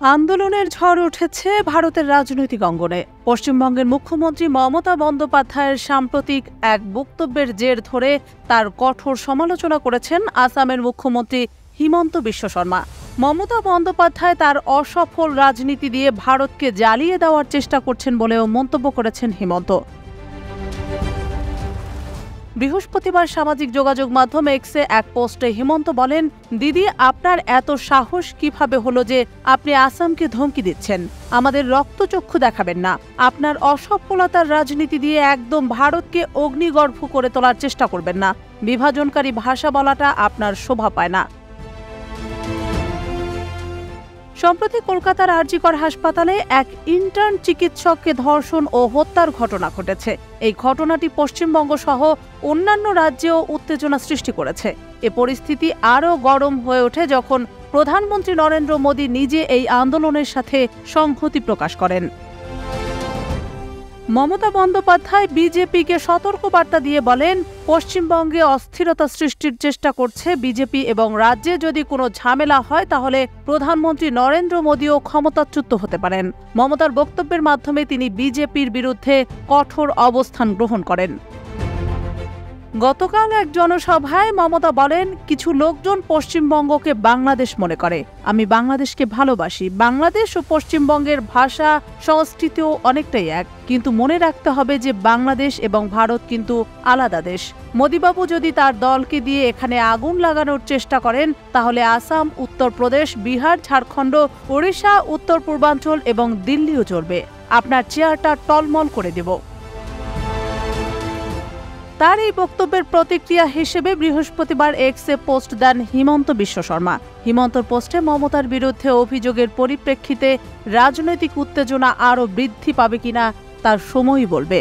আন্দোলনের ঝড় উঠেছে ভারতের রাজনৈতিক অঙ্গনে। পশ্চিমবঙ্গের মুখ্যমন্ত্রী মমতা বন্দ্যোপাধ্যায়ের সাম্প্রতিক এক বক্তব্যের জের ধরে তার কঠোর সমালোচনা করেছেন আসামের মুখ্যমন্ত্রী হিমন্ত বিশ্ব শর্মা। মমতা বন্দ্যোপাধ্যায় তার অসফল রাজনীতি দিয়ে ভারতকে জ্বালিয়ে দেওয়ার চেষ্টা করছেন বলেও মন্তব্য করেছেন হিমন্ত। বৃহস্পতিবার সামাজিক যোগাযোগ মাধ্যম এক্সে এক পোস্টে হিমন্ত বলেন, দিদি, আপনার এত সাহস কিভাবে হলো যে আপনি আসামকে ধমকি দিচ্ছেন? আমাদের রক্তচক্ষু দেখাবেন না। আপনার অসফলতার রাজনীতি দিয়ে একদম ভারতকে অগ্নিগর্ভ করে তোলার চেষ্টা করবেন না। বিভাজনকারী ভাষা বলাটা আপনার শোভা পায় না। সম্প্রতি কলকাতার আরজিকর হাসপাতালে এক ইন্টার্ন চিকিৎসককে ধর্ষণ ও হত্যার ঘটনা ঘটেছে। এই ঘটনাটি পশ্চিমবঙ্গ সহ অন্যান্য রাজ্যেও উত্তেজনা সৃষ্টি করেছে। এ পরিস্থিতি আরও গরম হয়ে ওঠে যখন প্রধানমন্ত্রী নরেন্দ্র মোদী নিজে এই আন্দোলনের সাথে সংহতি প্রকাশ করেন। মমতা বন্দ্যোপাধ্যায় বিজেপিকে সতর্কবার্তা দিয়ে বলেন, পশ্চিমবঙ্গে অস্থিরতা সৃষ্টির চেষ্টা করছে বিজেপি এবং রাজ্যে যদি কোনো ঝামেলা হয় তাহলে প্রধানমন্ত্রী নরেন্দ্র মোদীও ক্ষমতাচ্যুত হতে পারেন। মমতার বক্তব্যের মাধ্যমে তিনি বিজেপির বিরুদ্ধে কঠোর অবস্থান গ্রহণ করেন। গতকাল এক জনসভায় মমতা বলেন, কিছু লোকজন পশ্চিমবঙ্গকে বাংলাদেশ মনে করে। আমি বাংলাদেশকে ভালোবাসি। বাংলাদেশ ও পশ্চিমবঙ্গের ভাষা সংস্কৃতিও অনেকটাই এক, কিন্তু মনে রাখতে হবে যে বাংলাদেশ এবং ভারত কিন্তু আলাদা দেশ। মোদীবাবু যদি তার দলকে দিয়ে এখানে আগুন লাগানোর চেষ্টা করেন তাহলে আসাম, উত্তরপ্রদেশ, বিহার, ঝাড়খণ্ড, ওড়িশা, উত্তর পূর্বাঞ্চল এবং দিল্লিও জ্বলবে। আপনার চেয়ারটা টলমল করে দেব। তার এই বক্তব্যের প্রতিক্রিয়া হিসেবে বৃহস্পতিবার এক্সে পোস্ট দেন হিমন্ত বিশ্ব শর্মা। হিমন্তর পোস্টে মমতার বিরুদ্ধে অভিযোগের পরিপ্রেক্ষিতে রাজনৈতিক উত্তেজনা আরও বৃদ্ধি পাবে কিনা তার সময়ই বলবে।